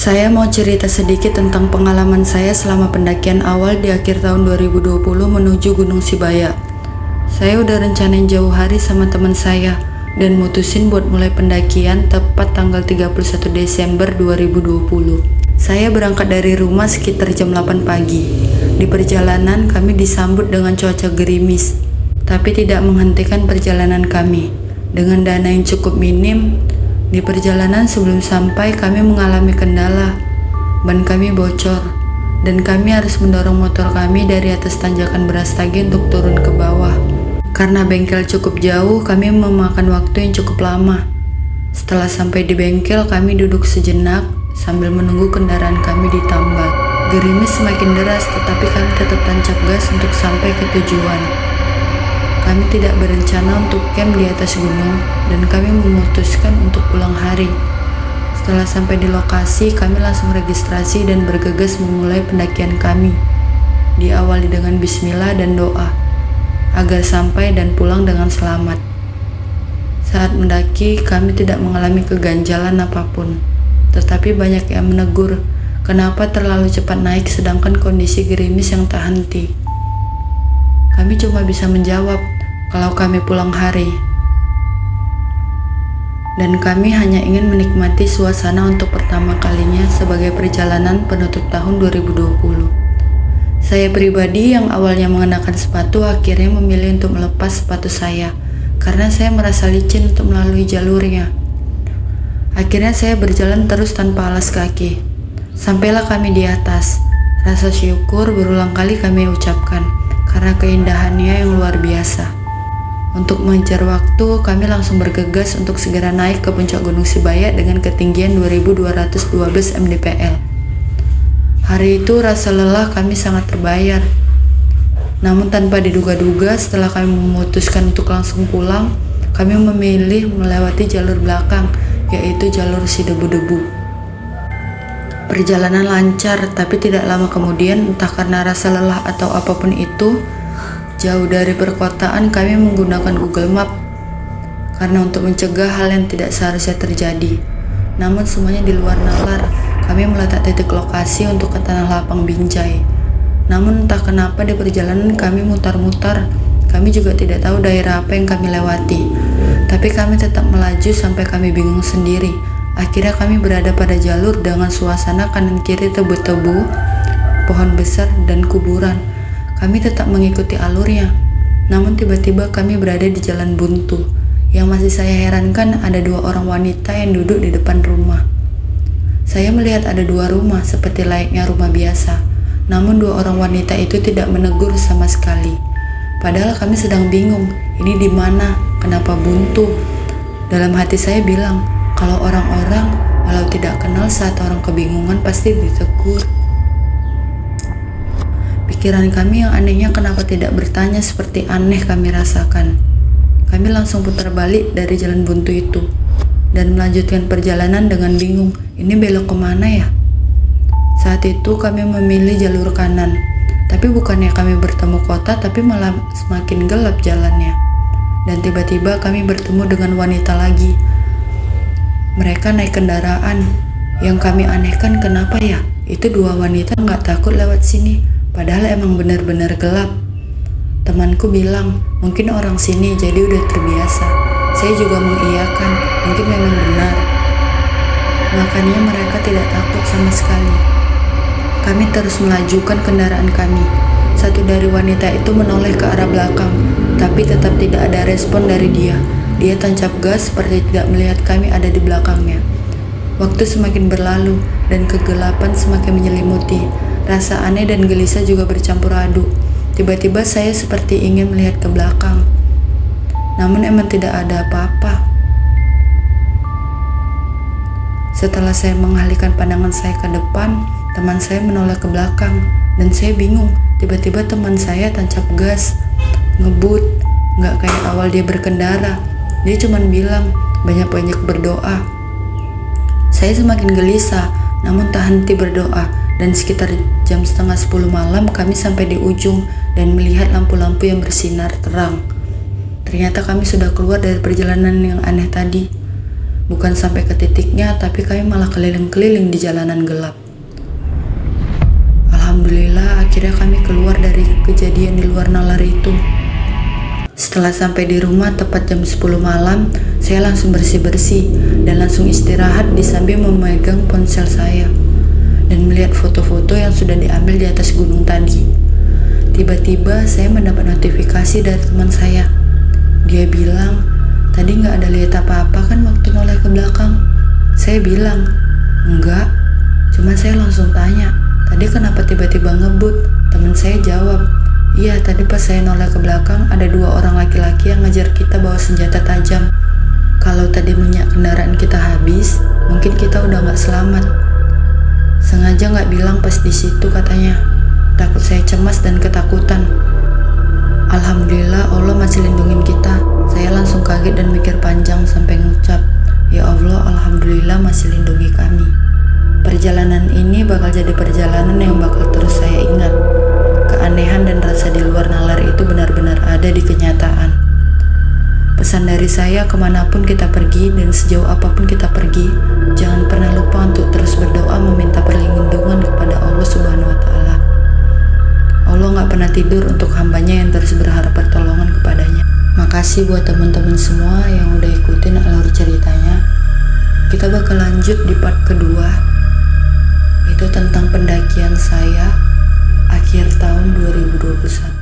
Saya mau cerita sedikit tentang pengalaman saya selama pendakian awal di akhir tahun 2020 menuju Gunung Sibaya. Saya udah rencanain jauh hari sama teman saya dan mutusin buat mulai pendakian tepat tanggal 31 Desember 2020. Saya berangkat dari rumah sekitar jam 8 pagi. Di perjalanan kami disambut dengan cuaca gerimis, tapi tidak menghentikan perjalanan kami. Dengan dana yang cukup minim, di perjalanan sebelum sampai kami mengalami kendala. Ban kami bocor, dan kami harus mendorong motor kami dari atas tanjakan Brastagi untuk turun ke bawah. Karena bengkel cukup jauh, kami memakan waktu yang cukup lama. Setelah sampai di bengkel, kami duduk sejenak sambil menunggu kendaraan kami ditambal. Gerimis semakin deras, tetapi kami tetap tancap gas untuk sampai ke tujuan. Kami tidak berencana untuk camp di atas gunung, dan kami memutuskan untuk pulang hari. Setelah sampai di lokasi, kami langsung registrasi dan bergegas memulai pendakian kami. Diawali dengan bismillah dan doa, agar sampai dan pulang dengan selamat. Saat mendaki, kami tidak mengalami keganjalan apapun, tetapi banyak yang menegur, kenapa terlalu cepat naik sedangkan kondisi gerimis yang tak henti. Kami cuma bisa menjawab, kalau kami pulang hari. Dan kami hanya ingin menikmati suasana untuk pertama kalinya sebagai perjalanan penutup tahun 2020. Saya pribadi yang awalnya mengenakan sepatu akhirnya memilih untuk melepas sepatu saya, karena saya merasa licin untuk melalui jalurnya. Akhirnya saya berjalan terus tanpa alas kaki. Sampailah kami di atas. Rasa syukur berulang kali kami ucapkan, karena keindahannya yang luar biasa. Untuk mengejar waktu, kami langsung bergegas untuk segera naik ke puncak Gunung Sibaya dengan ketinggian 2212 mdpl. Hari itu rasa lelah kami sangat terbayar. Namun tanpa diduga-duga, setelah kami memutuskan untuk langsung pulang, kami memilih melewati jalur belakang, yaitu jalur si debu-debu. Perjalanan lancar, tapi tidak lama kemudian, entah karena rasa lelah atau apapun itu, jauh dari perkotaan kami menggunakan Google Map karena untuk mencegah hal yang tidak seharusnya terjadi. Namun semuanya di luar nalar. Kami meletak titik lokasi untuk ke Tanah Lapang Binjai. Namun entah kenapa di perjalanan kami mutar-mutar. Kami juga tidak tahu daerah apa yang kami lewati. Tapi kami tetap melaju sampai kami bingung sendiri. Akhirnya kami berada pada jalur dengan suasana kanan kiri tebu-tebu, pohon besar dan kuburan. Kami tetap mengikuti alurnya, namun tiba-tiba kami berada di jalan buntu. Yang masih saya herankan, ada dua orang wanita yang duduk di depan rumah. Saya melihat ada dua rumah seperti layaknya rumah biasa, namun dua orang wanita itu tidak menegur sama sekali. Padahal kami sedang bingung, ini di mana, kenapa buntu? Dalam hati saya bilang, kalau orang-orang walau tidak kenal saat orang kebingungan pasti ditegur. Pikiran kami yang anehnya kenapa tidak bertanya seperti aneh kami rasakan. Kami langsung putar balik dari jalan buntu itu dan melanjutkan perjalanan dengan bingung, ini belok kemana ya? Saat itu kami memilih jalur kanan, tapi bukannya kami bertemu kota, tapi malah semakin gelap jalannya. Dan tiba-tiba kami bertemu dengan wanita lagi. Mereka naik kendaraan. Yang kami anehkan, kenapa ya? Itu dua wanita nggak takut lewat sini. Padahal emang benar-benar gelap. Temanku bilang, mungkin orang sini jadi udah terbiasa. Saya juga mengiyakan, mungkin memang benar. Makanya mereka tidak takut sama sekali. Kami terus melajukan kendaraan kami. Satu dari wanita itu menoleh ke arah belakang, tapi tetap tidak ada respon dari dia. Dia tancap gas seperti tidak melihat kami ada di belakangnya. Waktu semakin berlalu dan kegelapan semakin menyelimuti. Rasa aneh dan gelisah juga bercampur aduk. Tiba-tiba saya seperti ingin melihat ke belakang. Namun emang tidak ada apa-apa. Setelah saya mengalihkan pandangan saya ke depan, teman saya menoleh ke belakang. Dan saya bingung, tiba-tiba teman saya tancap gas, ngebut, nggak kayak awal dia berkendara. Dia cuma bilang, banyak-banyak berdoa. Saya semakin gelisah, namun tak henti berdoa. Dan sekitar jam setengah 10 malam kami sampai di ujung dan melihat lampu-lampu yang bersinar terang. Ternyata kami sudah keluar dari perjalanan yang aneh tadi. Bukan sampai ke titiknya, tapi kami malah keliling-keliling di jalanan gelap. Alhamdulillah akhirnya kami keluar dari kejadian di luar nalar itu. Setelah sampai di rumah tepat jam 10 malam, saya langsung bersih-bersih dan langsung istirahat di sambil memegang ponsel saya dan melihat foto-foto yang sudah diambil di atas gunung tadi. Tiba-tiba saya mendapat notifikasi dari teman saya. Dia bilang, "Tadi nggak ada lihat apa-apa kan waktu noleh ke belakang?" Saya bilang, "Enggak." Cuma saya langsung tanya, "Tadi kenapa tiba-tiba ngebut?" Teman saya jawab, "Iya, tadi pas saya noleh ke belakang ada 2 orang laki-laki yang ngejar kita bawa senjata tajam. Kalau tadi minyak kendaraan kita habis, mungkin kita udah nggak selamat. Sengaja nggak bilang pas di situ," katanya. Takut saya cemas dan ketakutan. Alhamdulillah Allah masih lindungin kita. Saya langsung kaget dan mikir panjang sampai ngucap, "Ya Allah, Alhamdulillah masih lindungi kami." Perjalanan ini bakal jadi perjalanan yang bakal terus saya ingat. Keanehan dan rasa di luar nalar itu benar-benar ada di kenyataan. Pesan dari saya, kemanapun kita pergi dan sejauh apapun kita pergi, jangan pernah lupa untuk terus berdoa meminta perlindungan kepada Allah Subhanahu wa Ta'ala. Allah gak pernah tidur untuk hambanya yang terus berharap pertolongan kepadanya. Makasih buat teman-teman semua yang udah ikutin alur ceritanya. Kita bakal lanjut di part kedua, itu tentang pendakian saya akhir tahun 2021.